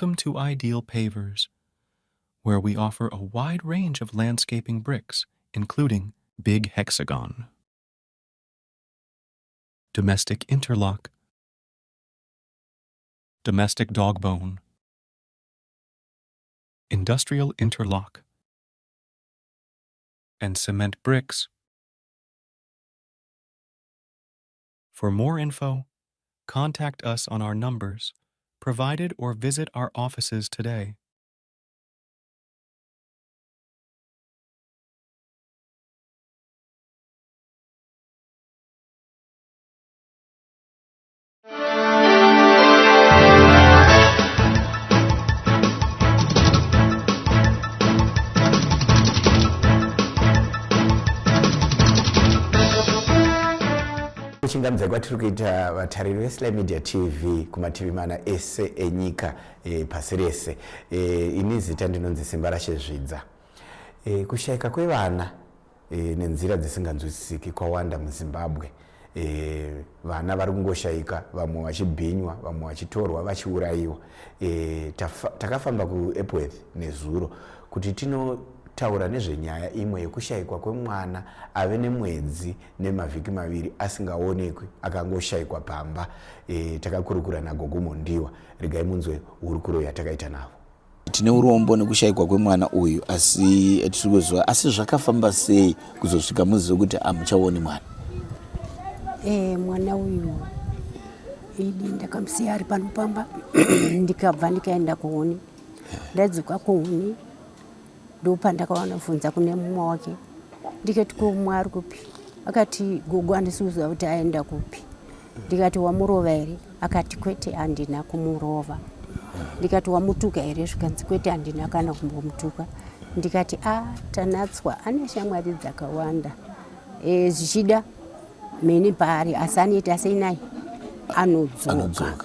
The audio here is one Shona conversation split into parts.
Welcome to Ideal Pavers, where we offer a wide range of landscaping bricks, including Big Hexagon, Domestic Interlock, Domestic Dogbone, Industrial Interlock, and Cement Bricks. For more info, contact us on our numbers provided or visit our offices today. Kuchingamidza kwatiri kuita vatariri veSLAI Media TV kumativi mana ese enyika pasi rese. Ini zita ndinonzi Simba Rashezvidza. Kushayika kwevana nenzira dzisinganzwisisiki kwawanda muZimbabwe. Vana vari kungoshayika, vamwe vachibhinywa, vamwe vachitorwa vachiurayiwa. Takafamba kuEpworth nezuro kuti taura nezvenyaya imwe yekushayikwa kwemwana ave nemwedzi nemavhiki maviri asingaonekwi akangoshayikwa pamba. Takakurukura naGogo Mondiwa. Regai munzwe hurukuro yatakaita navo. Tine urombo nekushayikwa kwemwana uyu asi etirikuziva, asi zvakafamba sei kuzosvika muzive kuti amuchaoni mwana? Mwana uyu idi ndakamusiya ari panopamba ndikabva ndikaenda kuHuni. Ndadzoka kuHuni ndopandakawana bvunza kune mumwe wake ndikati kumwe ari kupi? Akati gogo handisi kuziva kuti aenda kupi. Ndikati wamurova here? Akati kwete handina kumurova. Ndikati wamutuka here? Zvikanzi kwete handina kana kumbomutuka. Ndikati tanatswa, ane shamwari dzakawanda. Zvichida meni paari asi anoita sei naye anodzoka.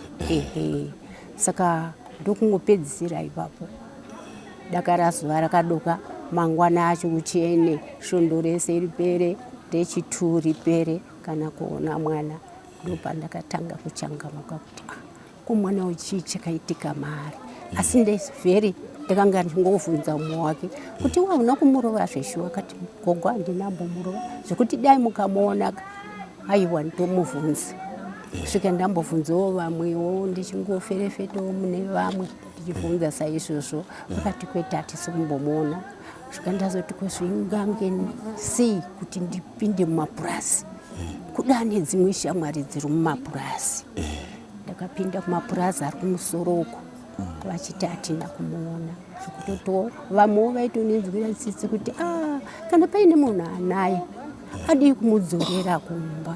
Saka ndokungopedzisira ipapo. Dakara zuva rakadoka, mangwana acho uchene, svondo rese ripere, rechitu ripere, kana kuona mwana. Ndopandakatanga kuchangamuka kuti kumwana uchi chakaitika maari. Asi ndezveri ndakanga ndingobvunza umwe wake kuti wauna kumurova zveshuwa? Akati gogo handinambomurova, zvekuti dai mukamuona aiwa nditomubvunza. Svika ndambobvunzawo vamwewo ndichingoferefetawo mune vamwe ndichibvunza saizvozvo. Vakati kwete hatisi kumbomuona. Svika ndazoti kwezvingange sei kuti ndipinde mumapurasi kuda nedzimwe shamwari dziri mumapurasi. Ndakapinda kumapurazi ari kumusoro uko vachiti hatina kumuona. Zvekutoto vamwewo vaitonenzwira tsitsi kuti kana paine munhu anaye adii kumudzorera kumba.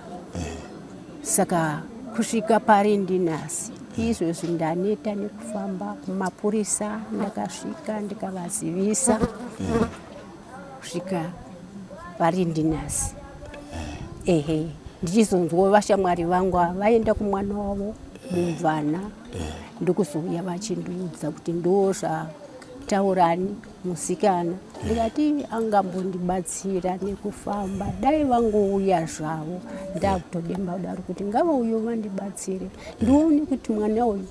Saka kusvika pari ndinasi izvozvi ndaneta nekufamba kumapurisa. Ndakasvika ndikavazivisa kusvika pari ndinasi. Ndichizonzwa vashamwari vangu vaenda kumwana wavo mumvana ndokuzouya vachindiudza kuti ndozvataurani musikana. Ndikati angambondibatsira nekufamba, dai vangouya zvavo. Ndakutodemba kudaro kuti ngavauye vandibatsire ndione kuti mwana uyu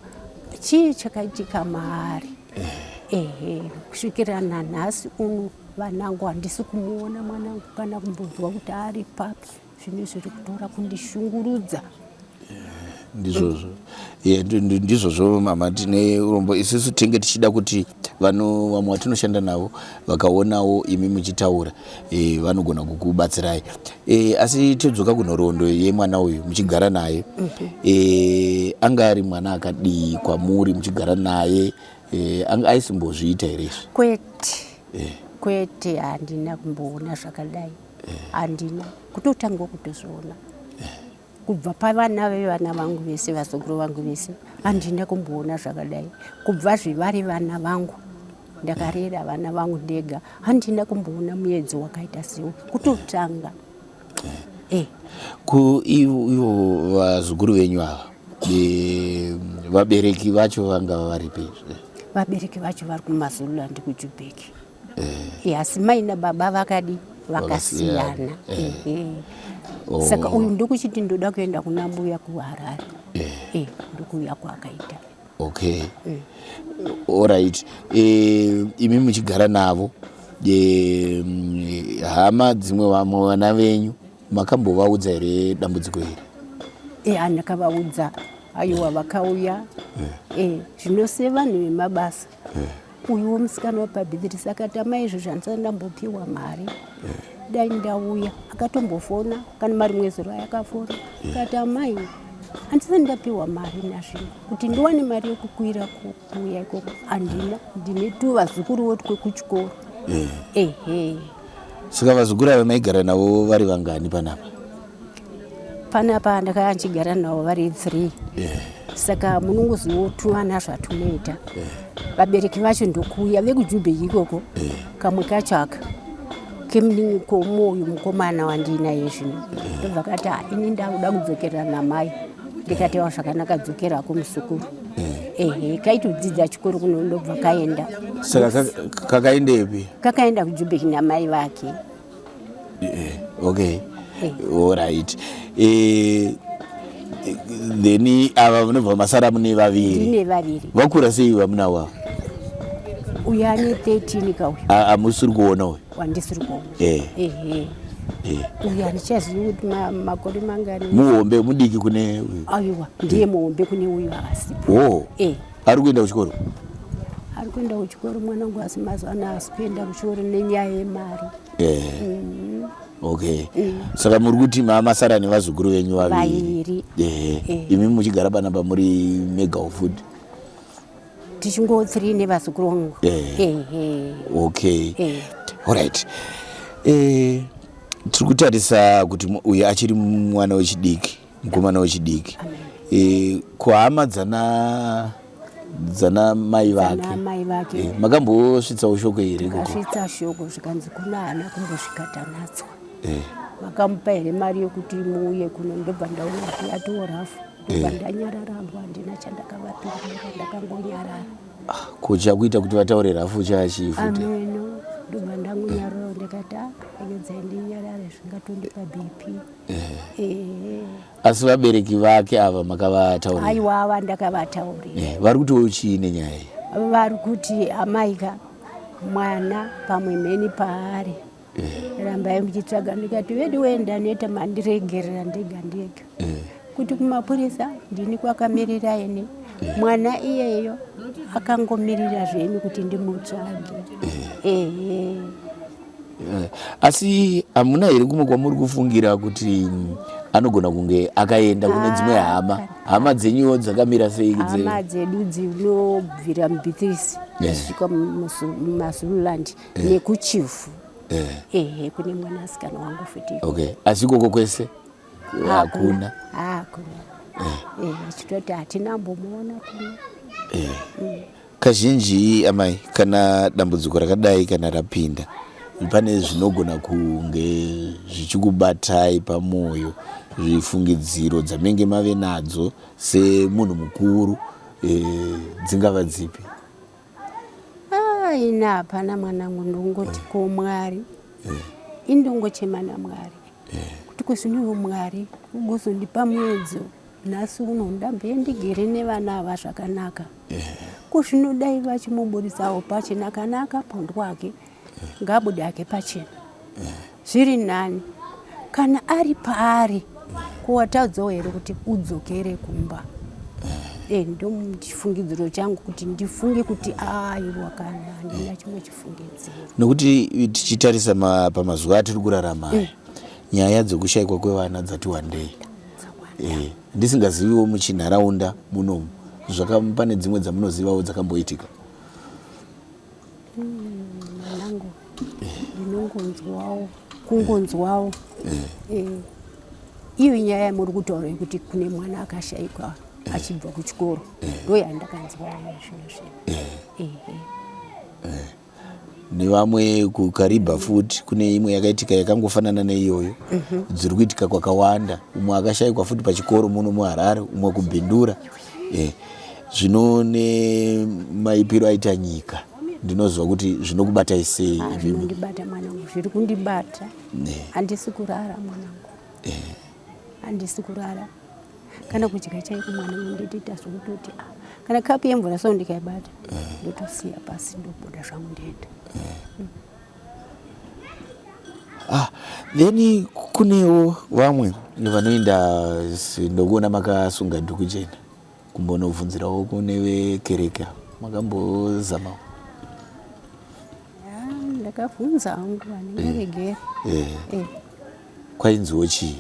chii chakaitika maari. Kusvikira nanhasi uno vanangu handisi kumuona mwanangu kana kumbonzwa kuti ari papi. Zvinhu zviri kutora kundishungurudza. Ndizvozvo mama, tine urombo isusu tinge tichida kuti vamwe vatinoshanda navo vakaonawo imi muchitaura vanogona kukubatsirai. Asi tidzoka kunhoroondo yemwana uyu muchigara naye. Anga ari mwana akadii kwamuri muchigara naye? Anga aisimbozviita here izvi? Kwete handina kumboona zvakadai. Handina kutotanga kutozviona. Kubva pavana vevana vangu vese, vazukuru vangu vese, handina kumboona zvakadai. Kubva zvivari vana vangu, ndakarera vana vangu ndega, handina kumboona muedzo wakaita sewo kutotanga. Ivo vazukuru venyu ava, vabereki vacho vanga varipi? Vabereki vacho vari kuMazululand kuJuburg. Asi mai nababa vakasiyana. Saka uyu ndokuchiti ndoda kuenda kuna mbuya kuHarare. Ndokuuya kwakaita. Okay. Alright. Imi muchigara navo hama dzimwe vana venyu makambovaudza here dambudziko iri? Andakavaudza, aiwa vakauya. Zvinose vanhu vemabasa. Uyu musikana wapabhidhiri sakati amai izvo zvandisati ndambopiwa mari. Dai ndauya akatombofona kana mari mwezi rwayo akafona. Akati amai handisati ndapiwa mari nazvino kuti ndiwane mari yekukwira kuuya ikoko handina, ndine tu vazukuru votu kwekuchikoro. Saka vazukuru ava maigara navo vari vangani panapa? Panapa ndakanga ndichigara navo vari 3. Saka munongozivawo tuvana zvatunoita. Vabereki vacho ndokuuya vekuJubeki ikoko. Kamwe kacho aka kemunin'ikomo uyu mukomana wandinaye zvino. Ndobva kati ini ndakuda kudzokera namai. Ndikati zvakanaka dzokera kumusukuru. Kaitodzidza chikoro kuno ndobva kaenda. Saka kakaendepi? Kakaenda kuJubeki namai vake. Okay. Alright. Then ava vanobva masara mune vaviri. Ndine vaviri. Vakura sei vamuna wavo? Uyu ane 13 kauyu. Amusiri kuona uyu? Wandisiri kuona. Uyu handichazivi kuti makore mangani. Muhombe mudiki kune uyu? Aiwa, ndiye muhombe kune uyu akasipo. Ari kuenda kuchikoro? Ari kuenda kuchikoro, mwanangu asi mazuva ano asi kuenda kuchikoro nenyaya yemari. Okay. Saka muri kuti masara nevazukuru venyu vaviri. Imi muchigara panapa muri mega food? Tichingo 3 nevazukuru vangu. Okay. Alright. Tiri kutarisa kuti uyu achiri mwana wechidiki, mukomana wechidiki. Kuhama dzana mai vake. Makambosvitsawo shoko here? Ndakasvitsa shoko zvikanzi kuna hana kumbosvika tanatswa. Vakamupa here mari yokuti muuye kuno, ndobva ndaona kuti atorafu. Ndobva ndanyarara handina chandakavapindira, ndakangonyarara. Kuchakuita kuti vataure rafu chachifuti? Ameno, ndobva ndangonyarara ndikati egedzai ndinyarare zvingatondipa BP. Asi vabereki vake ava makavataurira? Aiwa, ava ndakavataurira. Vari kutiwo chii nenyaya iyi? Vari kuti amaika mwana pamwe mheni paari. Rambai muchitsvaga, ndikati vedu wenda neta mandiregerera ndega ndega. Kuti kumapurisa ndini kwakamirira ene. Mwana iyeyo akangomirira zvenyu kuti ndimutsvage. Asi hamuna here kumwe kwamuri kufungira kuti anogona kunge akaenda kune dzimwe hama dzenyuwo dzakamira sei? Hama dzedu dzinobvira muBhitisi kusvika muMazululand nekuChifu. Kune mwanasikana wangu futi. Okay. Asi koko kwese hakuna? Achitoti hatinambomuona kuno. Kazhinji amai, kana dambudziko rakadai kana rapinda, pane zvinogona kunge zvichikubatai pamwoyo, zvifungidziro dzamenge mave nadzo semunhu mukuru, dzingava dzipi? Ina hapana mwanangu, ndongoti koMwari. Indongochema naMwari. Kuti kwezvinoyo Mwari ugozondipa mwedzo nhasi uno ndamboendigere nevana ava zvakanaka. Kuzvinodai vachimuburitsawo pachena kana akapondwa kwake ngabude ake pachena. Zviri nani kana ari paari kuwataudzawo here kuti udzokere kumba. Ndo chifungidziro changu kuti ndifunge kuti aiwa kana handina chimwe chifungidziro. Nokuti tichitarisa pamazuva atiri kurarama, nyaya dzokushayikwa kwevana dzati wandei. Ndisingaziviwo muchinharaunda munomu pane dzimwe dzamunozivawo dzakamboitika? Mwanangu, ndinongonzwawo kungonzwawo. Iyo nyaya yamuri kutaura kuti kune mwana akashayikwa achibva kuchikoro, ndoyandakanzwawo zvino. Nevamwe kuKariba futi kune imwe yakaitika yakangofanana neiyoyo, dziri kuitika kwakawanda. Umwe akashayikwa futi pachikoro muno muHarare, umwe kuBhindura. Zvino nemaipiro aita nyika, ndinozwa kuti zvinokubatai sei? Zvinondibata mwanangu, zviri kundibata. Handisi kurara mwanangu, handisi kurara. kana kudya chaiko mwana nditoita zvekutoti kana kapu yemvura so ndikaibata ndotosiya pasi ndobuda zvangu ndoenda. Then kunewo vamwe vanoenda ndokuona makasunga dhuku chena kumbonobvunzirawo kune vekereke makambozamawo? Ndakabvunza hangu vanengeregera. Kwainziwo chii?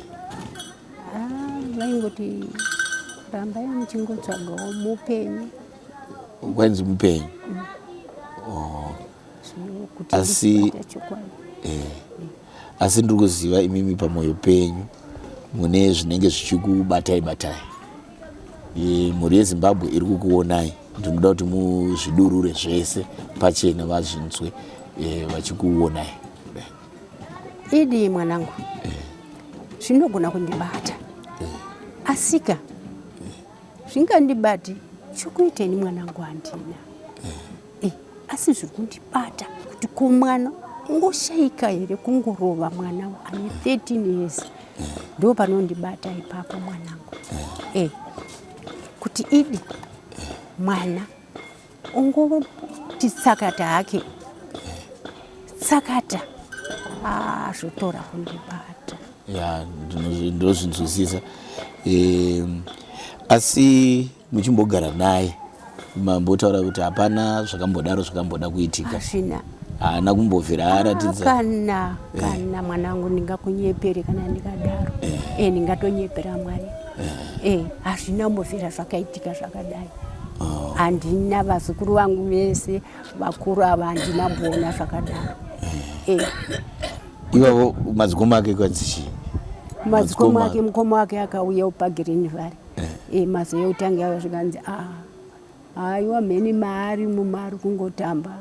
Vaingoti rambai muchingotsvagawo mupenyu. Kwainzi mupenyu? Asi ndiri kuziva imimi pamwoyo penyu mune zvinenge zvichikubatai batai. Mhuri yeZimbabwe iri kukuonai, ndinoda kuti muzvidurure zvese pachena vazvinzwe vachikuonai. Idi mwanangu, zvinogona kundibata asika zvingandibati chokuiteni mwanangu handina. Asi zviri kundibata kuti kumwana ungoshaika here kungorova mwana ane 13 years. Ndo panondibata ipapo mwanangu. Kuti idi mwana ungoti tsakata hake tsakata zvotora kundibata. Ndozvinzwisisa. Asi muchimbogara naye mambotaura kuti hapana zvakambodaro zvakamboda kuitika? Hazvina. Haana kumbobvira aratidza? Kana mwanangu ndingakunyepere kana ndikadaro. Ndingatonyepera Mwari. Hazvina mbovhira zvakaitika zvakadai. Handina vazukuru vangu vese vakuru ava handina mboona zvakadaro. Iwavo madzikoma ake kwanzi chii? Madzikoma ake mukoma wake akauya upaGreen Valley. Mazo yeutanga yavo zvikanzi aiwa mheni maari mumari kungotamba.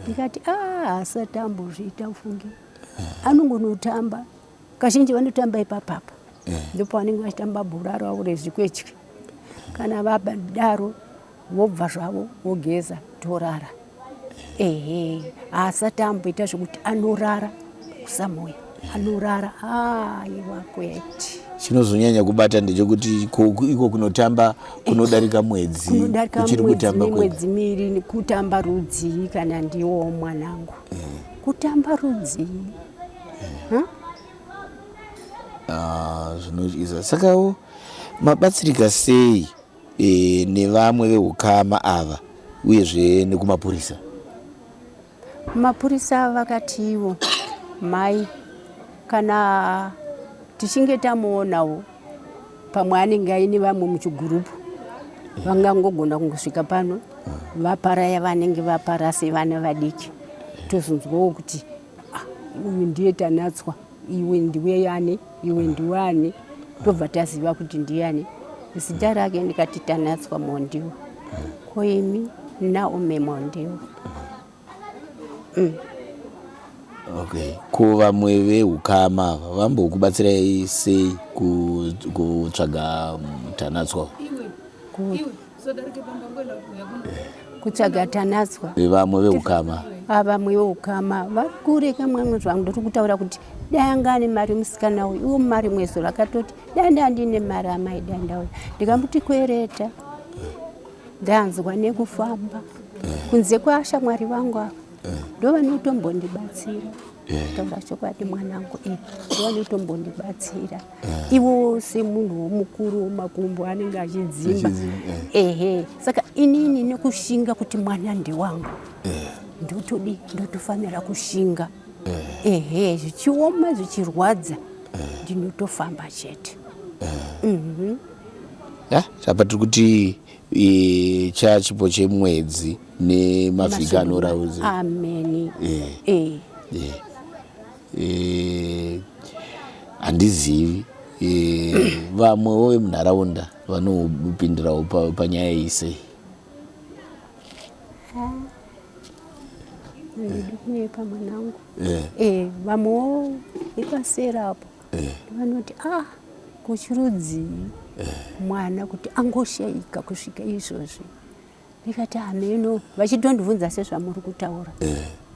Ndikati asatambozviita ufunge. Anongonotamba. Kazhinji vanotamba ipapapa. Ndipo vanenge vachitamba bhora ravo rezvikwetya. Kana vabadaro vobva zvavo vogeza torara. Asatamboita zvekuti anorara kusamoya. Anorara aiwa kwete. Chinozonyanya kubata ndechekuti iko kunotamba kunodarika mwedzi. Kuchiri kutamba mwedzi miri kutamba rudzi kana ndiwo mwanangu. Kutamba rudzi. Zvinoizva sakawo mabatsirika sei nevamwe vehukama ava uyezve nekumapurisa? Mapurisa vakatiwo mai kana tichinge tamuonawo pamwe anenge aine vamwe muchigurupu vangangogona kungosvika pano vaparaya vanenge vapara sevana vadiki, tozonzwawo kuti uyu ndiye Tanatswa, iwe ndiwe yani, iwe ndiwani, tobva taziva kuti ndiyani. Zita rake ndikati Tanatswa Mondiwa, koimi Naomi Mondiwa. Ko vamwe vehukama vambokubatsirai sei kutsvaga Tanatswa? Kutsvaga Tanatswa vamwe vehukama? Vamwe vehukama vari kure kamwe zvangu ndiri kutaura kuti dai anga ane mari musikana uyu, iwo mari mwezo rakatoti dai ndandine mari amai dai ndauya. Ndikamuti kwereta ndanzwa nekufamba kunze kwashamwari vangu ava ndovanotombondibatsira. Taura chokwadi mwanangu, ndovanotombondibatsira. Ivo semunhu womukuru womakumbo anenge achidzimba. Saka inini nekushinga kuti mwana ndiwangu ndotofanira kushinga. Zvichioma zvichirwadza ndinotofamba chete. Apa tiri kuti chachipo chemwedzi nemavhiki anoraudza. Ameni. Handizivi vamwewo vemunharaunda vanopindirawo panyaya iyi sei? Ndikunepa mwanangu. Vamwewo ikasera apo vanoti kuchirudzii mwana kuti angoshaika kusvika izvozvi. Ndikati hameno vachitondibvunza sezvamuri kutaura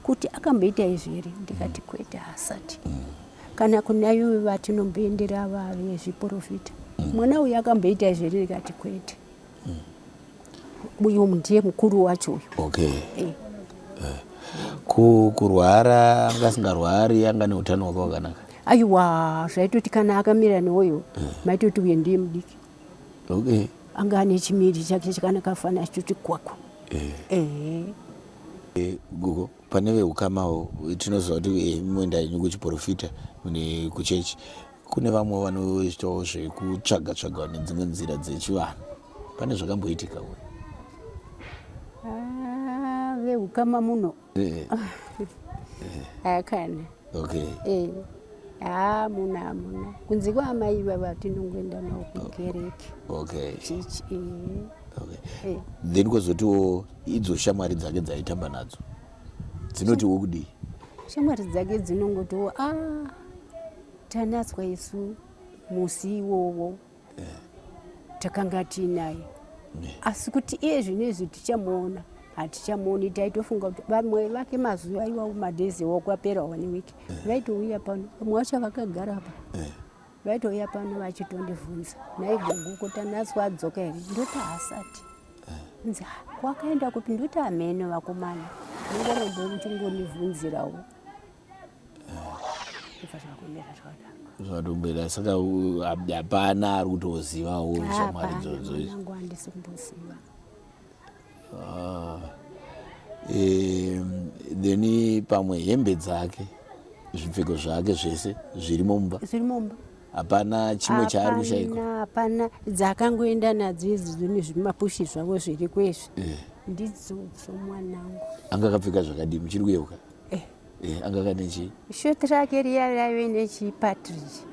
kuti akamboita izvi here, ndikati kwete hasati. Kana kuna iwe vatinomboendera vezviprofita mwana uyu akamboita zviri ndikati kwete. Uyu ndiye mukuru wacho uyu. Okay. Kurwara angasingarwari anga neutano hwakanaka. Aiwa zvaitoti kana akamira newoyo maitoti uye ndiye mudiki. Okay. Anga ane chimiri chake chakanaka fana chitoti kwakwa. Gugu pane veukamawo tinoziva kuti muenda henyu kuchiprofita kuchechi kune vamwe vanoitawo zvekutsvaga nedzimwe nzira dzechivanhu. Pane zvakamboitika uye? Veukama muno akana. Okay. Muna kunze kwaamai baba tinongoenda nawo kukereke. Okay. Chichi. Okay. Then kwozotiwo idzo shamwari dzake dzaitamba nadzo dzinotiwo kudii? Shamwari dzake dzinongotiwo tanatswa isu musi iwowo takanga tinaye, asi kuti iye zvinezvi tichamuona hatichamuoni. Taitofunga kuti vamwe vake mazuva iwawo madhezi wakwapera 1 wiki vaitouya pano, vamwe vacho vakagara pa vaitouya pano vachitondivhunza naigoguko tanatswa adzoka here, ndoti haasati nzi kwakaenda kupi, ndoti ameno vakomana nongorondonchingondivhunzirawo zvazvakumira zvakadaro zvatombera. Saka hapana ari kutozivawo shamwari idzodzo izvi? Nangu handisi kumboziva. Then pamwe hembe dzake zvipfeko zvake zvese zvirimo mumba? Zvirimo mumba. Hapana chimwe chaari kushayikwa? Hapana, dzakangoenda nadzo idzi nezvimapushi zvavo zviri kwezvi ndidzodzo mwanangu. Anga akapfeka zvakadii muchiri kuyeuka? Anga akane chii? Shoti rake riya raive nechipatirichi.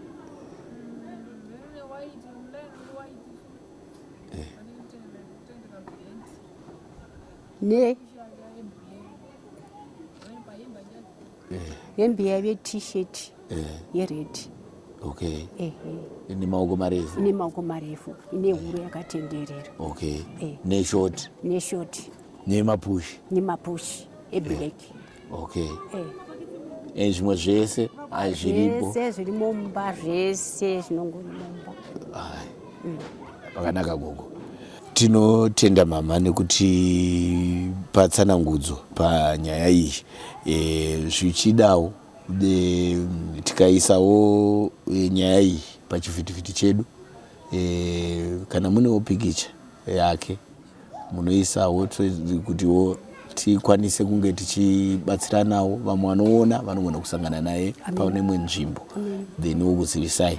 Ne hembe yaive t-shirt yeredi. Okay. Ine maoko marefu? Ine maoko marefu, ine huro yakatenderera. Okay. Neshoti? Neshoti. Nemapushi? Nemapushi eblack. Okay. Zvimwe zvese zviripo? Zvese zvirimo mumba, zvese zvinongori mumba. Pakanaka gogo. Tinotenda mama nekuti patsanangudzo panyaya iyi. Zvichidawo tikaisawo nyaya iyi pachivhitivhiti chedu, kana munewo pikicha yake munoisawo kutiwo tikwanise kunge tichibatsiranawo. Vamwe vanoona vanogona kusangana naye panemwe nzvimbo then wokuzivisai.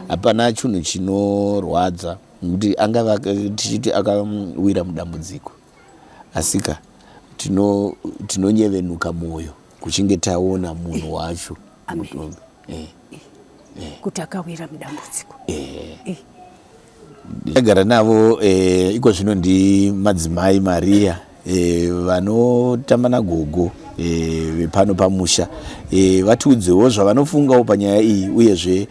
Hapana chinhu chinorwadza kuti angava tichiti akawira mudambudziko, asika tinonyevenuka mwoyo kuchinge taona munhu wacho kuti akawira mudambudziko. Ndagara navo iko zvino madzimai Maria vanotamba nagogo vepano pamusha, vatiudzewo zvavanofungawo panyaya iyi, uyezve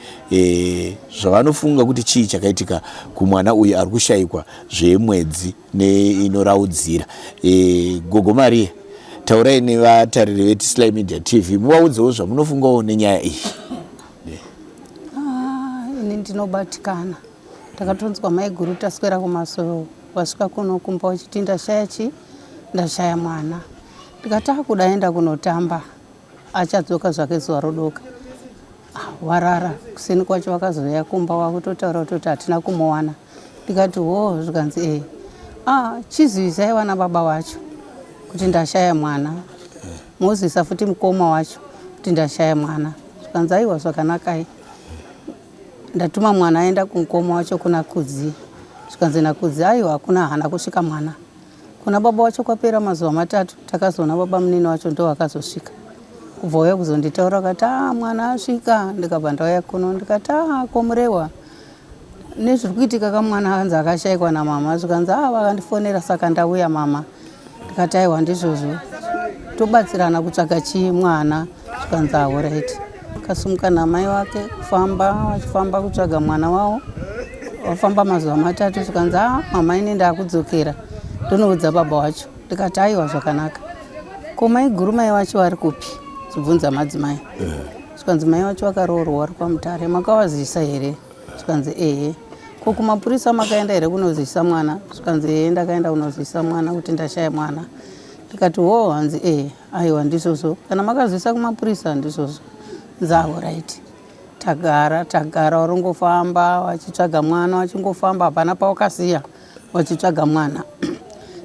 zvavanofunga kuti chii chakaitika kumwana uyu ari kushayikwa zvemwedzi neinoraudzira. Gogo Maria, taurai nevatariri veTislai Media TV, muvaudzewo zvamunofungawo nenyaya iyi. Ini ndinobatikana, takatonzwa mai guru taswera kumasoro, wasvika kuno kumba uchiti ndashaya chi, ndashaya mwana. Ndikati kudaenda kunotamba, achadzoka zvake zuva rodoka. Warara, kusini kwacho wakazoya kumba wakutotaura kuti hatina kumuwana. Ndikati zvikanzi chizivisai wana baba wacho kuti ndashaya mwana. Mozisa futi mukoma wacho kuti ndashaya mwana. Zvikanzi aiwa zvakanakai. Ndatuma mwana aenda kumukoma wacho kuna kudzi. Zvikanzi nakudzi aiwa hakuna hana kusvika mwana. Kuna baba wacho kwapera mazuva 3 takazoona baba munini wacho ndo akazosvika. Kubva uya kuzonditaura kati mwana asvika. Ndikabva ndauya kuno ndikati komurewa nezviri kuitika kamwana anzi akashayikwa namama. Zvikanzi vakandifonera saka ndauya mama. Ndikati aiwa ndizvozvo tobatsirana kutsvaka mwana. Zvikanzi alright. Kasumuka namai wake vachifamba kutsvaga mwana wavo. Wafamba mazuva 3. Zvikanzi mama ine ndakudzokera ndonoudza baba wacho. Ndikati aiwa zvakanaka. Ko mai guru mai wacho ari kupi? Zibvunza madzimai. Zvikanzi mai wacho akaroorwa ari kwaMutare, makawazivisa here? Zvikanzi ko kumapurisa makaenda here kunozivisa mwana? Zvikanzi ndakaenda kunozivisa mwana kuti ndashaya mwana. Ndikati hanzi aiwa ndizvozvo, kana makazivisa kumapurisa ndizvozvo. Nzavo right. Tagara waringofamba wachitsvaga mwana, wachingofamba hapana pawakasiya wachitsvaga mwana.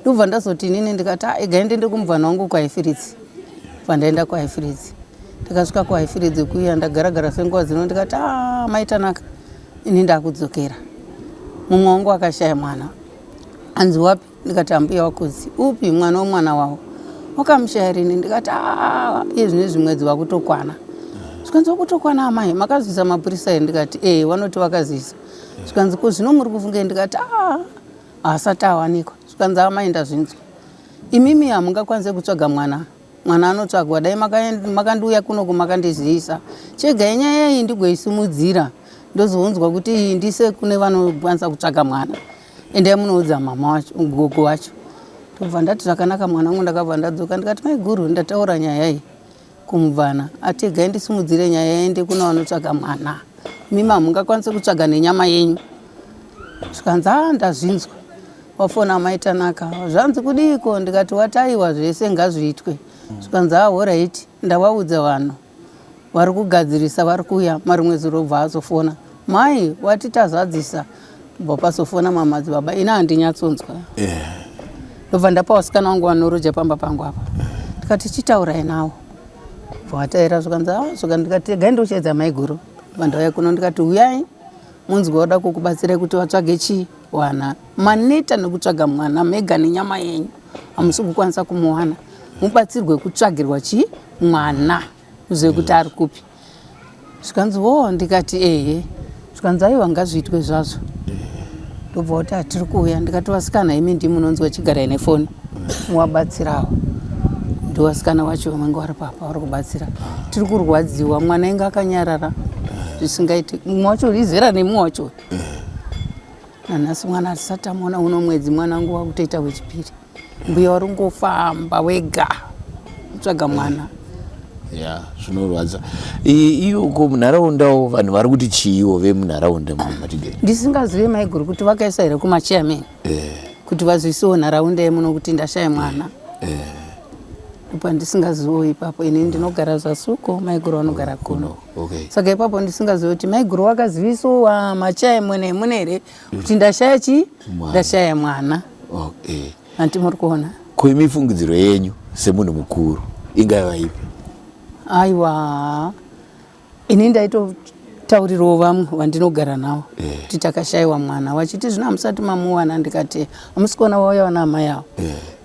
Ndobva ndazoti inini ndikati egai ndiende kumubvana wangu kwaHifiridzi. Pandaenda kwaHifiridzi. Ndikasvika kwaHifiridzi kuya ndagara senguva dzino ndikati maitanaka. Ini ndakudzokera. Mumwe wangu akashaya mwana. Anzi wapi? Ndikati ambuya wakudzi. Upi? Mwana womwana wawo. Wakamushaya rini? Ndikati iye zvinezvi mwedzi wakutokwana. Zvikanzi wakutokwana amai, makazivisa mapurisa here? Ndikati vanoti vakazivisa. Zvikanzi zvino muri kufunga? Ndikati asati awanikwa. Zvikanzi amai ndazvinzwa. Imimi hamungakwanise kutsvaga mwana. Mwana anotsvagwa, dai makandiuya kunoku makandizivisa. Chegai nyaya iyi ndigoisimudzira. Ndozounzwa kuti iyi ndise kune vanokwanisa kutsvaga mwana. Endai munoudza mama wacho, gogo wacho. Ndobva ndati zvakanaka mwana wangu, ndakabva ndadzoka ndikati maiguru ndataura nyaya iyi kumubvana. Ati egai ndisimudzire nyaya ende kuna vanotsvaga mwana. Mimi hamungakwanise kutsvaga nenyama yenyu. Zvikanzi ndazvinzwa. Wafona maitanaka. Zvanzi kudiko? Ndikati wataiwa zvese ngazviitwe. Zvikanzi alright, ndavaudza vanhu vari kugadzirisa vari kuuya marimwedzi robva azofona. Mai wati tazadzisa. Ndobva pasofona mamadzibaba. Ina handinyatsonzwa. Ndobva ndapa wasikana wangu vanoroja pamba pangu apa. Ndikati chitaurai nawo. Vataira zvikanzi ndikati gai ndochedza maiguru. Vandauya kuno ndikati uyai munzwa wada kukubatsirai kuti watsvage chii? Wana. Maneta nekutsvaga mwana mega nenyama yenyu. Hamusi kukwanisa kumuwana. Mubatsirwe kutsvagirwa chii? Mwana. Uzive kuti ari kupi. Zvikanzi ndikati zvikanzi aiwa ngazviitwe zvazvo. Ndobva kuti hatiri kuuya. Ndikati wasikana imi ndimunonzi wachigarai nefoni. Muwabatsirawo. Ndowasikana wacho vamwe vari papa vari kubatsira. Tiri kurwadziwa, mwana ainge akanyarara zvisingaiti. Mumwe wacho rizera nemumwe wacho. Nanhasi mwana hatisati tamuona uno mwedzi mwana wangu wakutoita wechipiri. Mbuya waringofamba wega kutsvaga mwana. Zvinorwadza. Iyoko munharaundawo vanhu vari kuti chiiwo vemunharaunda Matigeni? Ndisingazivi maiguru kuti vakaisa here kumachairman kuti vazivisewo nharaunda yemuno kuti ndashaya mwana. Ipa ndisingaziviwo ipapo. Ini ndinogara Zasuko, maiguru vanogara kuno. Saka ipapo ndisingazivi kuti maiguru vakazivisawo machairman emune here kuti ndashaya chii? Ndashaya mwana. Anti muri kuona? Mifungidziro yenyu semunhu mukuru ingava ipi? Aiwa, ini ndaitotaurirawo vamwe vandinogara navo kuti takashayiwa mwana. Vachiti zvino hamusati mamuwana? Ndikati hamusi kuona wauya wana amai avo.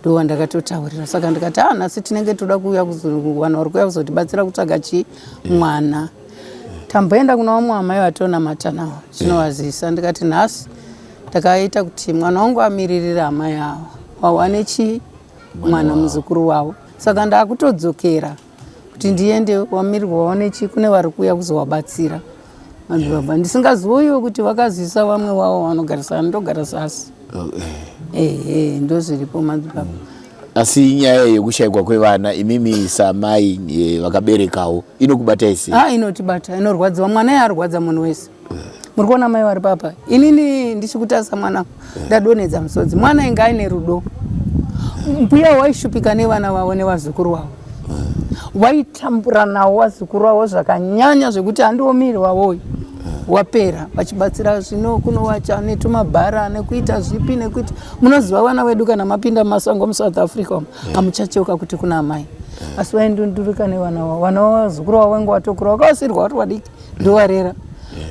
Ndo wandakatotaurira. Saka ndikati nhasi tinenge toda kuuya vanhu vari kuuya kuzotibatsira kutsvaga chii? Mwana. Tamboenda kuna vamwe amai vatonamata navo chinovazivisa. Ndikati nhasi takaita kuti mwana wangu amiririra amai avo wawane chii? Mwana muzukuru wavo. Saka ndakutodzokera kuti ndiende wamirirwa waone chii kune vari kuuya kuzowabatsira. Madzibaba ndisingaziviwo kuti vakazivisa vamwe wavo vanogarisana. Ndogara Zasi. Ndozviripo madzibaba. Asi nyaya yekushayikwa kwevana imimi samai vakaberekawo inokubatai sei? Inotibata, inorwadziwa. Mwana yarwadza munhu wese. Muri kuona mai vari papa? Inini ndichikutarisa mwana ndadonedza musodzi. Mwana inga aine rudo. Mbuya waishupika nevana vavo nevazukuru vavo. Waitambura nawo vazukuru vavo zvakanyanya zvekuti handiomiri wavoyo. Wapera vachibatsira zvino kunowacha netumabhara nekuita zvipi nekuiti munoziva vana vedu kana mapinda masango muSouth Africa hamuchachoka kuti kuna amai. Asi vaindundurika nevana vavo. Vana vazukuru vavo venga watokura vakavasirwa vari vadiki ndovarera.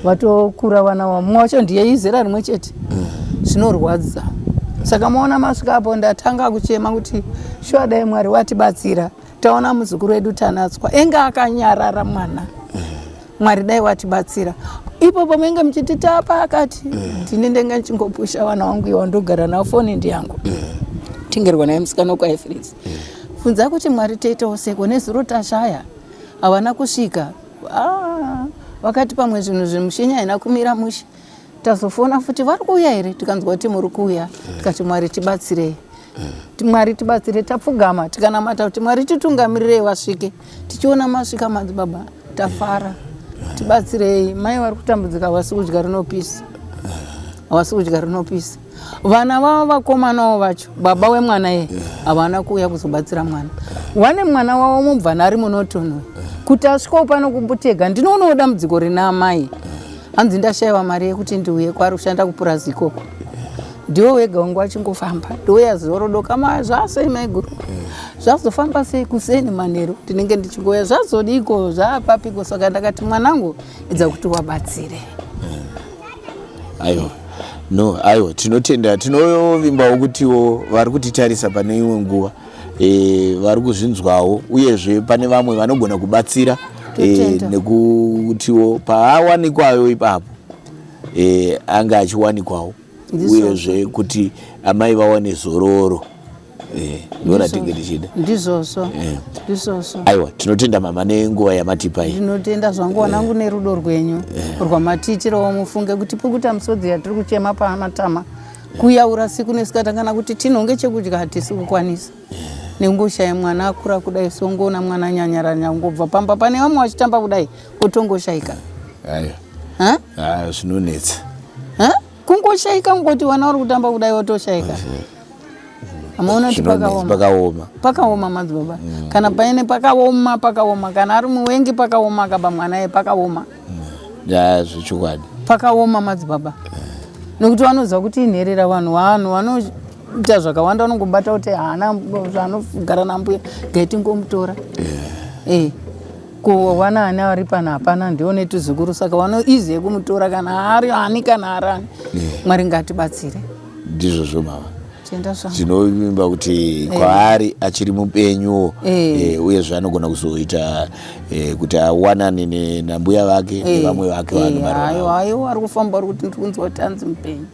Vatokura vana vavo. Mumwe wacho ndiye izera rimwe chete. Zvinorwadza. Saka maona masvika apo ndatanga kuchema kuti shuwa dai Mwari watibatsira. Taona muzukuru wedu Tanatswa enga akanyarara mwana. Mwari dai watibatsira. Ipopo menge mchitita apa akati ndinenge ndichingopusha vana vangu iwo ndogara navo foni ndiyangu. Tingerwa naye musikana kwaHifiridzi. Funza kuti Mwari toitawo seko nezuro tashaya. Havana kusvika. Vakati pamwe zvinhu zvimushinya haina kumira mushe. Tazofona futi vari kuuya here? Tikanzwa kuti muri kuuya. Tikati Mwari tibatsirei. Mwari tibatsire. Tapfugama tikanamata kuti Mwari titungamirirei wasvike. Tichiona masvika madzibaba tafara. Tibatsirei. Mai vari kutambudzika vasi kudya rinopisa. havasi kudya rinopisa. Vana vavo vakomanawo vacho baba wemwana ye havana kuuya kuzobatsira mwana. Wane mwana wavo mubva ari munotonwe kuti asvikawo pano kumbutega ndinoonawo dambudziko rina amai. Hanzi ndashayiwa mari yekuti ndiuye kwari kushanda kupurazi ikoko. Ndiwe wega wangu achingofamba ndoya zorodoka zvasei maiguru zvazofamba sei kuseni manheru ndinenge ndichingoya zvazodiko zvapapiko. Saka ndakati mwanangu idza kuti wabatsire. Aiwa tinotenda tinovimbawo kutiwo vari kutitarisa pane imwe nguva vari kuzvinzwawo uyezve pane vamwe vanogona kubatsira nekutiwo paawanikwayo ipapo anga achiwanikwawo uyezve kuti amai vawane zororo. Ndoratinge tichida ndizvozvo. Aiwa tinotenda mama nenguva yamatipa iyi. Ndinotenda zvangu wanangu nerudo rwenyu rwamatiitirawo mufunge kuti pukuta musodzi yatiri kuchema pamatama kuyaura siku nesikata kana kuti tinonge chekudya hatisi kukwanisa nengoshaya mwana akura kudai songoona mwana nyanyaranya ngobva pamba pane vamwe vachitamba kudai otongoshayika. Zvinonetsa kungoshayika ngoti vana vari kutamba kudai otoshayika. Amaona kuti pakaoma madzibaba. Kana paine pakaoma kana ari muwengi pakaoma kaba mwana ye pakaoma. Zvichokwadi Pakaoma madzibaba. Nokuti vanoziva kuti inherera vanhu vanoita zvakawanda vanongobata kuti hana zvanogara nambuya ngaitingomutora. Kuwana hana ari pana hapana ndione tuzukuru saka vanoiziye kumutora kana ari hani kana arani. Mwari ngatibatsire. Ndizvozvo mama. Tinovimba kuti kwaari achiri mupenyu uyezve anogona kuzoita kuti awanane nambuya vake nevamwe vake vanhu. Aiwa ari kufamba vari kuti ndiri kunzwa kuti anzi mupenyu.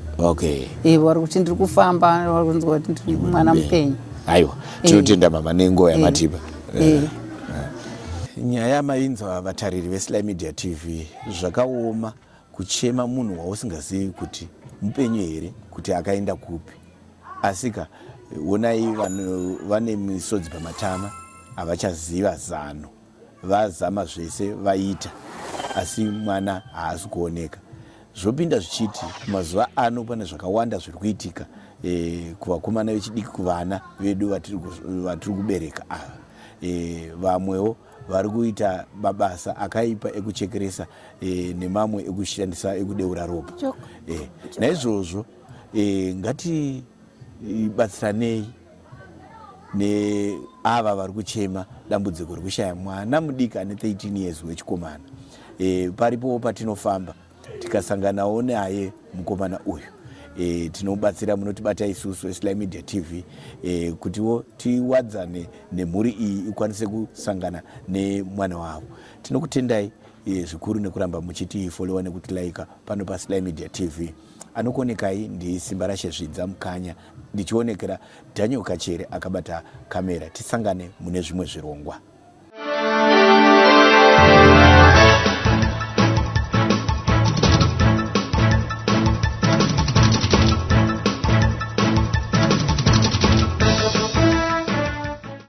Vari kuti ndiri kufamba vari kunzwa kuti ndiri mwana mupenyu. Aiwa tinotenda mama nenguva yamatipa. Nyaya mainzwa vatariri veSly Media TV zvakaoma kuchema munhu wausingazivi kuti mupenyu here kuti akaenda kupi. Asika onai vane misodzi pamatama havachaziva zano vazama zvese vaita asi mwana haasi kuoneka. Zvopinda zvichiti mazuva ano pane zvakawanda zviri kuitika kuvakomana vechidiki kuvana vedu vatiri kubereka ava. Vamwewo vari kuita mabasa akaipa ekuchekeresa nemamwe ekushandisa ekudeura ropa. Naizvozvo ngati batsiranei neava vari kuchema dambudziko rekushaya mwana mudiki ane 13 years wechikomana. Paripo patinofamba tikasanganawo naye mukomana uyu tinobatsira munotibata isusu veSly Media TV kutiwo tiwadzane nemhuri iyi ikwanise kusangana nemwana wavo. Tinokutendai zvikuru nekuramba muchiti followa nekuti like pano paSly Media TV. Anokonekai ndiSimba Rashezvidza Mukanya ndichionekera Daniel Kachere akabata kamera. Tisangane mune zvimwe zvirongwa.